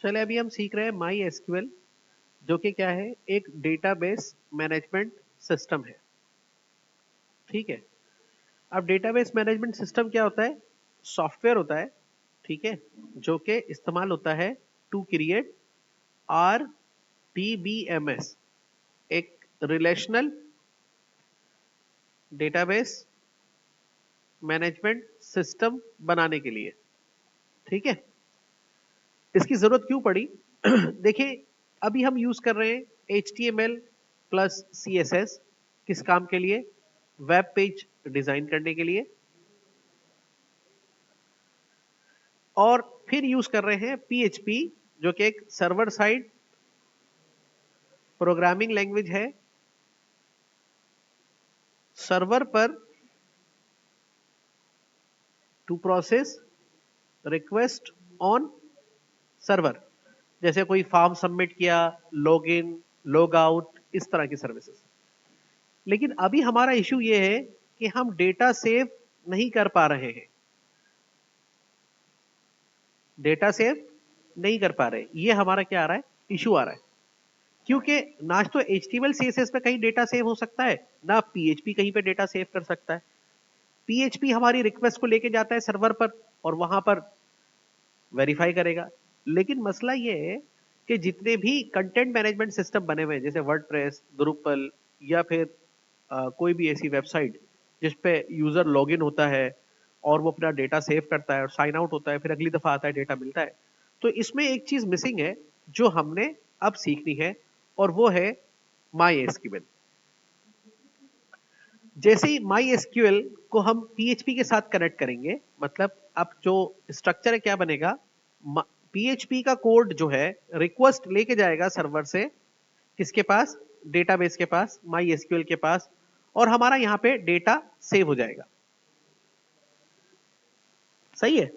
चले अभी हम सीख रहे हैं माई एसक्यूएल, जो कि क्या है, एक डेटाबेस मैनेजमेंट सिस्टम है। ठीक है। अब डेटाबेस मैनेजमेंट सिस्टम क्या होता है? सॉफ्टवेयर होता है, ठीक है, जो कि इस्तेमाल होता है to create R T B M S, एक रिलेशनल डेटाबेस मैनेजमेंट सिस्टम बनाने के लिए। ठीक है। इसकी जरूरत क्यों पड़ी? देखिए, अभी हम यूज कर रहे हैं HTML प्लस CSS। किस काम के लिए? वेब पेज डिजाइन करने के लिए। और फिर यूज कर रहे हैं PHP, जो कि एक सर्वर साइड प्रोग्रामिंग लैंग्वेज है। सर्वर पर to process request on server, जैसे कोई फॉर्म सबमिट किया, लॉग इन, लॉग आउट, इस तरह की सर्विसेज। लेकिन अभी हमारा इश्यू ये है कि हम डेटा सेव नहीं कर पा रहे हैं। डेटा सेव नहीं कर पा रहे, ये हमारा क्या आ रहा है? इशू आ रहा है। क्योंकि ना तो HTML CSS पे कहीं डेटा सेव हो सकता है, ना PHP कहीं पे डेटा सेव कर सकता है। PHP हमारी रिक्वेस्ट को लेके जाता है सर्वर पर और वहां पर वेरीफाई करेगा। लेकिन मसला ये है कि जितने भी कंटेंट मैनेजमेंट सिस्टम बने हुए हैं, जैसे वर्डप्रेस, द्रुपल, या फिर कोई भी ऐसी वेबसाइट जिसपे यूजर लॉगिन होता है और वो अपना डेटा सेव करता है और साइन आउट होता है, फिर अगली दफा आता है, डेटा मिलता है, तो इसमें एक चीज मिसिंग है जो हमने अब सीखनी है, और वो है माई एसक्यूएल। जैसे ही माई एसक्यूएल को हम PHP के साथ कनेक्ट करेंगे, मतलब अब जो स्ट्रक्चर है क्या बनेगा? PHP का कोड जो है रिक्वेस्ट लेके जाएगा सर्वर से, किसके पास? डेटाबेस के पास, माई एसक्यूएल के पास, और हमारा यहां पे डेटा सेव हो जाएगा। सही है।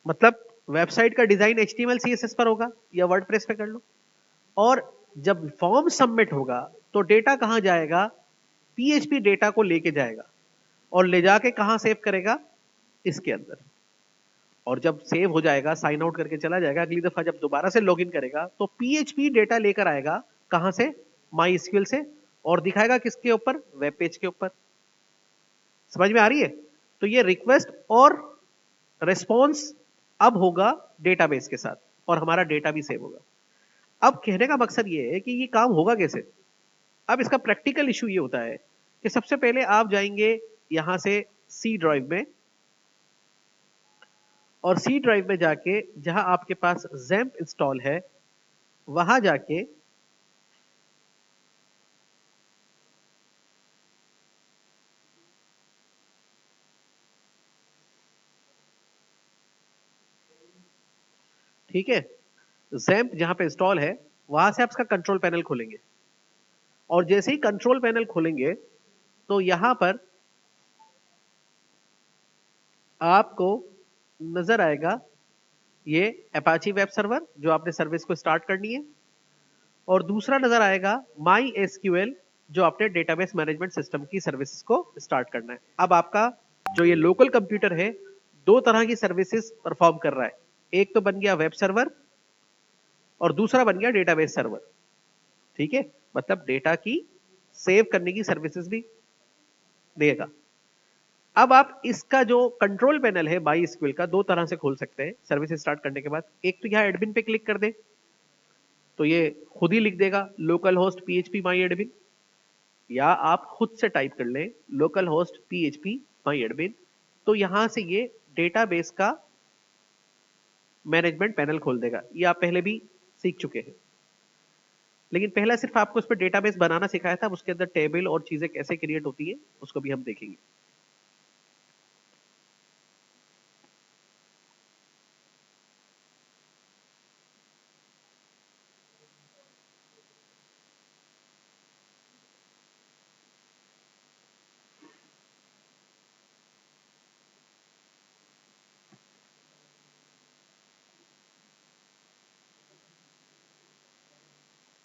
मतलब वेबसाइट का डिजाइन HTML CSS पर होगा या वर्डप्रेस पे कर लो, और जब फॉर्म सबमिट होगा तो डेटा कहां जाएगा? PHP डेटा को लेके जाएगा और ले जाके कहां सेव करेगा? इसके अंदर। और जब सेव हो जाएगा, साइन आउट करके चला जाएगा, अगली दफा जब दोबारा से लॉगिन करेगा तो PHP डेटा लेकर आएगा कहां से? माई एसक्यूएल से, और दिखाएगा किसके ऊपर? वेब पेज के ऊपर। समझ में आ रही है? तो ये रिक्वेस्ट और रिस्पॉन्स अब होगा डेटाबेस के साथ, और हमारा डेटा भी सेव होगा। अब कहने का मकसद ये है कि ये काम होगा कैसे। अब इसका प्रैक्टिकल इशू ये होता है कि सबसे पहले आप जाएंगे यहां से सी ड्राइव में, और सी ड्राइव में जाके जहां आपके पास XAMPP इंस्टॉल है, वहां जाके ठीक है, XAMPP जहां पे इंस्टॉल है, वहां से आप इसका कंट्रोल पैनल खोलेंगे। और जैसे ही कंट्रोल पैनल खोलेंगे तो यहां पर आपको नजर आएगा ये अपाची वेब सर्वर, जो आपने सर्विस को स्टार्ट करनी है, और दूसरा नजर आएगा माई एसक्यूएल, जो आपने डेटाबेस मैनेजमेंट सिस्टम की सर्विसेज को स्टार्ट करना है। अब आपका जो ये लोकल कंप्यूटर है, दो तरह की सर्विसेज परफॉर्म कर रहा है। एक तो बन गया वेब सर्वर, और दूसरा बन गया डेटाबेस सर्वर। ठीक है। मतलब डेटा की सेव करने की सर्विसेज भी देगा। अब आप इसका जो कंट्रोल पैनल है माई एसक्यूएल का, दो तरह से खोल सकते हैं सर्विस स्टार्ट करने के बाद। एक तो यहाँ एडमिन पे क्लिक कर दे तो ये खुद ही लिख देगा लोकल होस्ट PHP माई एडमिन, या आप खुद से टाइप कर लें लोकल होस्ट PHP माई एडमिन, तो यहां से ये डेटाबेस का मैनेजमेंट पैनल खोल देगा। ये आप पहले भी सीख चुके हैं, लेकिन पहला सिर्फ आपको इस पर डेटाबेस बनाना सिखाया था। उसके अंदर टेबल और चीजें कैसे क्रिएट होती है उसको भी हम देखेंगे।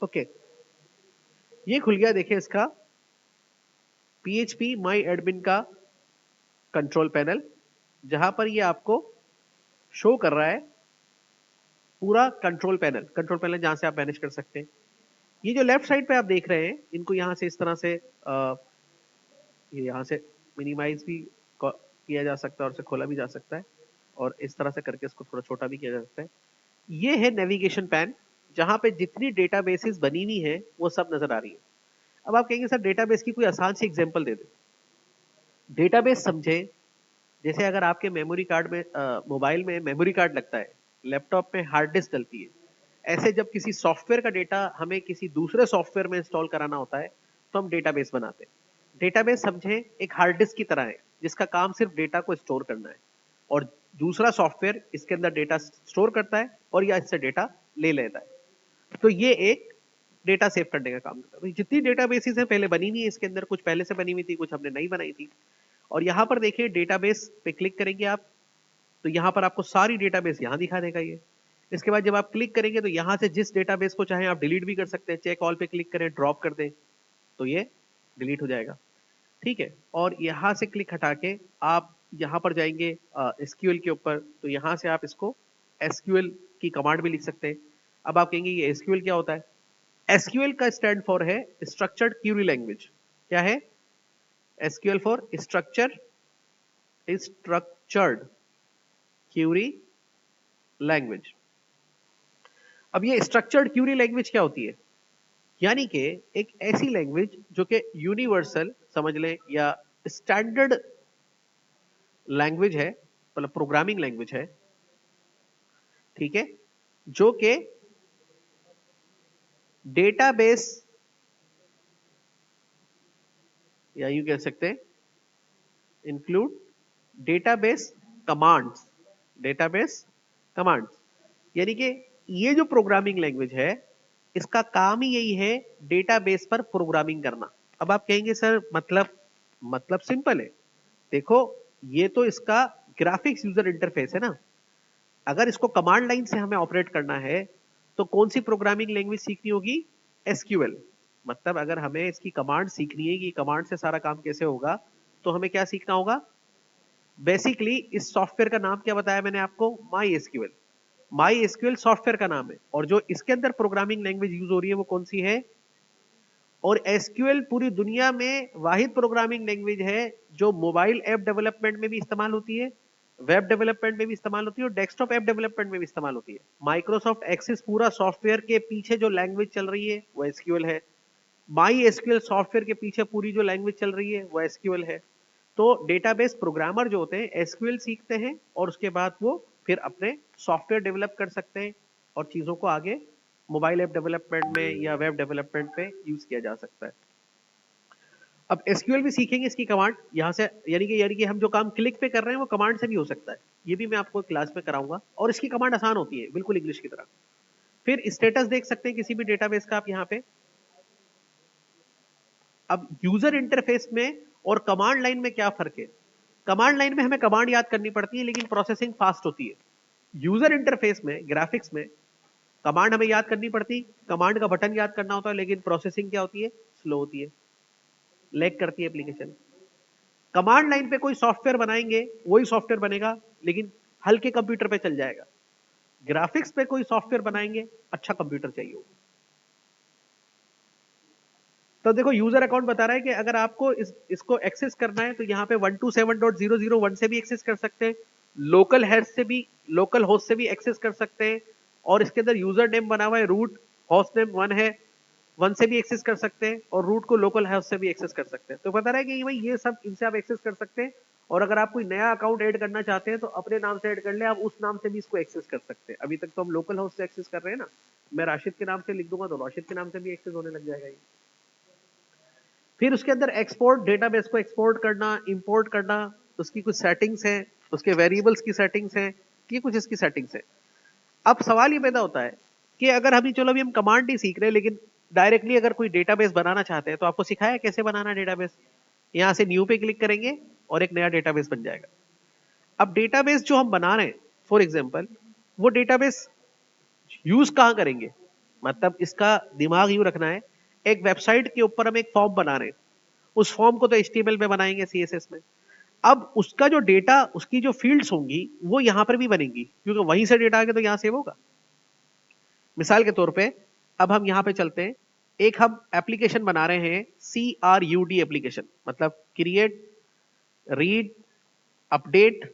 ओके, ये खुल गया। देखिए इसका PHP माई एडमिन का कंट्रोल पैनल, जहां पर ये आपको शो कर रहा है पूरा कंट्रोल पैनल जहां से आप मैनेज कर सकते हैं। ये जो लेफ्ट साइड पे आप देख रहे हैं, इनको यहाँ से इस तरह से ये यहाँ से मिनिमाइज भी किया जा सकता है और इसे खोला भी जा सकता है, और इस तरह से करके इसको थोड़ा छोटा भी किया जा सकता है। ये है नेविगेशन पैन, जहां पे जितनी डेटाबेसेस बनी हुई है वो सब नजर आ रही है। अब आप कहेंगे सर डेटाबेस की कोई आसान सी एग्जांपल दे दे। डेटाबेस समझे जैसे अगर आपके मेमोरी कार्ड में मोबाइल में मेमोरी कार्ड लगता है, लैपटॉप में हार्ड डिस्क डलती है, ऐसे जब किसी सॉफ्टवेयर का डेटा हमें किसी दूसरे सॉफ्टवेयर में इंस्टॉल कराना होता है तो हम डेटाबेस बनाते हैं। डेटाबेस समझे एक हार्ड डिस्क की तरह है जिसका काम सिर्फ डेटा को स्टोर करना है, और दूसरा सॉफ्टवेयर इसके अंदर डेटा स्टोर करता है और या इससे डेटा ले लेता है। तो ये एक डेटा सेव करने का काम करता है। जितनी डेटाबेसेस हैं पहले बनी हुई है, इसके अंदर कुछ पहले से बनी हुई थी, कुछ हमने नई बनाई थी। और यहाँ पर देखिए डेटाबेस पे क्लिक करेंगे आप, तो यहाँ पर आपको सारी डेटाबेस यहाँ दिखा देगा ये। इसके बाद जब आप क्लिक करेंगे तो यहाँ से जिस डेटाबेस को चाहे आप डिलीट भी कर सकते हैं, चेक ऑल पे क्लिक करें, ड्रॉप कर दें तो ये डिलीट हो जाएगा। ठीक है, और यहाँ से क्लिक हटा के आप यहाँ पर जाएंगे एसक्यूएल के ऊपर, तो यहाँ से आप इसको एसक्यूएल की कमांड भी लिख सकते हैं। अब आप कहेंगे ये एसक्यूएल क्या होता है? एसक्यूएल का स्टैंड फॉर है स्ट्रक्चर्ड क्यूरी लैंग्वेज। क्या है? SQL for structured Curie language. अब ये स्ट्रक्चर्ड क्यूरी लैंग्वेज क्या होती है? यानी कि एक ऐसी लैंग्वेज जो कि यूनिवर्सल समझ लें या स्टैंडर्ड लैंग्वेज है, मतलब प्रोग्रामिंग लैंग्वेज है, ठीक है, जो कि डेटाबेस या यूं कह सकते हैं include database commands. Database commands यानी कि ये जो प्रोग्रामिंग लैंग्वेज है इसका काम ही यही है डेटाबेस पर प्रोग्रामिंग करना। अब आप कहेंगे सर मतलब सिंपल है। देखो ये तो इसका ग्राफिक्स यूजर इंटरफेस है ना। अगर इसको कमांड लाइन से हमें ऑपरेट करना है तो कौन सी प्रोग्रामिंग लैंग्वेज सीखनी होगी? एसक्यूएल। मतलब अगर हमें इसकी कमांड सीखनी है कि कमांड से सारा काम कैसे होगा, तो हमें क्या सीखना होगा? बेसिकली इस सॉफ्टवेयर का नाम क्या बताया मैंने आपको? My SQL. My SQL software का नाम है, और जो इसके अंदर प्रोग्रामिंग लैंग्वेज यूज हो रही है वो कौन सी है? और एसक्यूएल पूरी दुनिया में वाहिद प्रोग्रामिंग लैंग्वेज है जो मोबाइल ऐप डेवलपमेंट में भी इस्तेमाल होती है, वेब डेवलपमेंट में भी इस्तेमाल होती है और डेस्कटॉप ऐप डेवलपमेंट में भी इस्तेमाल होती है। माइक्रोसॉफ्ट एक्सेस पूरा सॉफ्टवेयर के पीछे जो लैंग्वेज चल रही है वो एसक्यूएल है। माई एसक्यूएल सॉफ्टवेयर के पीछे पूरी जो लैंग्वेज चल रही है वो एसक्यूएल है। तो डेटाबेस प्रोग्रामर जो होते हैं एसक्यूएल सीखते हैं और उसके बाद वो फिर अपने सॉफ्टवेयर डेवलप कर सकते हैं और चीजों को आगे मोबाइल ऐप डेवलपमेंट में या वेब डेवलपमेंट में यूज किया जा सकता है। अब एसक्यूएल भी सीखेंगे इसकी कमांड यहाँ से, यानी कि हम जो काम क्लिक पे कर रहे हैं वो कमांड से भी हो सकता है। ये भी मैं आपको क्लास में कराऊंगा, और इसकी कमांड आसान होती है बिल्कुल इंग्लिश की तरह। फिर स्टेटस देख सकते हैं किसी भी डेटाबेस का आप यहाँ पे। अब यूजर इंटरफेस में और कमांड लाइन में क्या फर्क है? कमांड लाइन में हमें कमांड याद करनी पड़ती है लेकिन प्रोसेसिंग फास्ट होती है। यूजर इंटरफेस में ग्राफिक्स में कमांड हमें याद करनी पड़ती, कमांड का बटन याद करना होता है, लेकिन प्रोसेसिंग क्या होती है? स्लो होती है, लैग करती है एप्लीकेशन। कमांड लाइन पे कोई सॉफ्टवेयर बनाएंगे वही सॉफ्टवेयर बनेगा लेकिन हल्के कंप्यूटर पे चल जाएगा। ग्राफिक्स पे कोई सॉफ्टवेयर बनाएंगे अच्छा कंप्यूटर चाहिए होगा। तो देखो यूजर अकाउंट बता रहा है कि अगर आपको इसको एक्सेस करना है तो यहाँ पे 127.0.0.1 से भी एक्सेस कर सकते हैं, लोकल होस्ट से भी एक्सेस कर सकते हैं, और इसके अंदर यूजर नेम बना हुआ है रूट, होस्ट नेम 1 है, 1 से भी एक्सेस कर सकते हैं, और रूट को लोकल होस्ट से भी एक्सेस कर सकते हैं। तो बता रहा है कि भाई ये सब इनसे आप एक्सेस कर सकते हैं, और अगर आप कोई नया अकाउंट ऐड करना चाहते हैं तो अपने नाम से ऐड कर ले, आप उस नाम से भी इसको एक्सेस कर सकते हैं। अभी तक तो हम लोकल होस्ट से एक्सेस कर रहे हैं ना, मैं राशिद के नाम से लिख दूंगा तो राशिद के नाम से भी एक्सेस होने लग जाएगा ये। फिर उसके अंदर एक्सपोर्ट, डेटाबेस को एक्सपोर्ट करना, इंपोर्ट करना, उसकी कुछ सेटिंग्स हैं, उसके वेरिएबल्स की सेटिंग्स हैं, ये कुछ इसकी सेटिंग्स है। अब सवाल ये पैदा होता है कि अगर चलो अभी हम कमांड ही सीख रहे हैं, लेकिन डायरेक्टली अगर कोई डेटाबेस बनाना चाहते हैं तो आपको सिखाया कैसे बनाना डेटाबेस। यहां से न्यू पे क्लिक करेंगे और एक नया डेटाबेस बन जाएगा। अब डेटाबेस जो हम बना रहे हैं फॉर एग्जाम्पल, वो डेटाबेस यूज कहां करेंगे? मतलब इसका दिमाग यूं रखना है, एक वेबसाइट के ऊपर हम एक फॉर्म बना रहे हैं, उस फॉर्म को तो एचटीएमएल में बनाएंगे, सीएसएस में। अब उसका जो डेटा, उसकी जो फील्ड्स होंगी वो यहां पर भी बनेंगी क्योंकि वहीं से डेटा आगे तो यहां सेव होगा। मिसाल के तौर पे अब हम यहां पे चलते हैं, एक हम एप्लीकेशन बना रहे हैं CRUD एप्लीकेशन, मतलब क्रिएट, रीड, अपडेट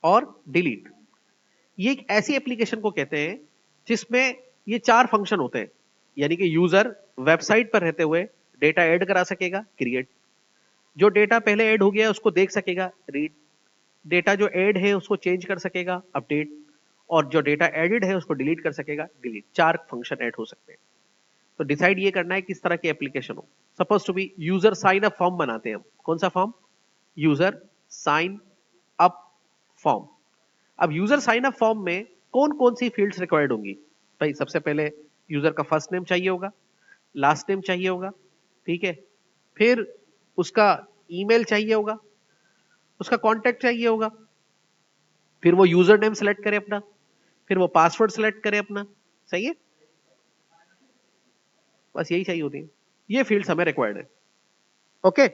और डिलीट। ये एक ऐसी एप्लीकेशन को कहते हैं जिसमें ये 4 फंक्शन होते हैं, यानी कि यूजर वेबसाइट पर रहते हुए डेटा ऐड करा सकेगा, क्रिएट, जो डेटा पहले ऐड हो गया है उसको देख सकेगा, रीड, डेटा जो ऐड है उसको चेंज कर सकेगा, अपडेट, और जो डेटा एडिड है उसको डिलीट कर सकेगा, डिलीट। 4 फंक्शन ऐड हो सकते हैं। तो डिसाइड ये करना है किस तरह की एप्लीकेशन हो। Suppose to be user sign up form बनाते हैं हम। कौन सा form? User sign up form. अब यूजर साइन अप फॉर्म में कौन कौन सी फील्ड्स रिक्वायर्ड होंगी? भाई सबसे पहले यूजर का फर्स्ट नेम चाहिए होगा, लास्ट नेम चाहिए होगा, ठीक है, फिर उसका ईमेल चाहिए होगा, उसका कॉन्टेक्ट चाहिए होगा, फिर वो यूजर नेम सेलेक्ट करे अपना, फिर वो पासवर्ड सेलेक्ट करे अपना। सही है? बस यही चाहिए होती है, ये फील्ड्स हमें रिक्वायर्ड है। ओके,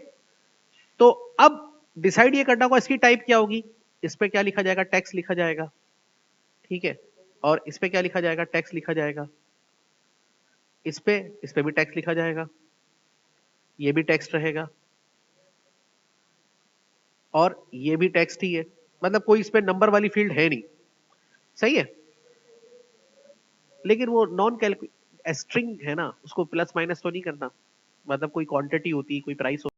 तो अब डिसाइड ये करना होगा इसकी टाइप क्या होगी। इस पे क्या लिखा जाएगा? टेक्स्ट लिखा जाएगा, ठीक है, और इस पे क्या लिखा जाएगा? टेक्स्ट लिखा जाएगा। इस पे भी टेक्स्ट लिखा जाएगा, ये भी टेक्स्ट रहेगा, और ये भी टेक्स्ट ही है, मतलब कोई इस पे नंबर वाली फील्ड है नहीं। सही है? लेकिन वो नॉन कैलकुलेट स्ट्रिंग है ना, उसको प्लस माइनस तो नहीं करना, मतलब कोई क्वांटिटी होती, कोई प्राइस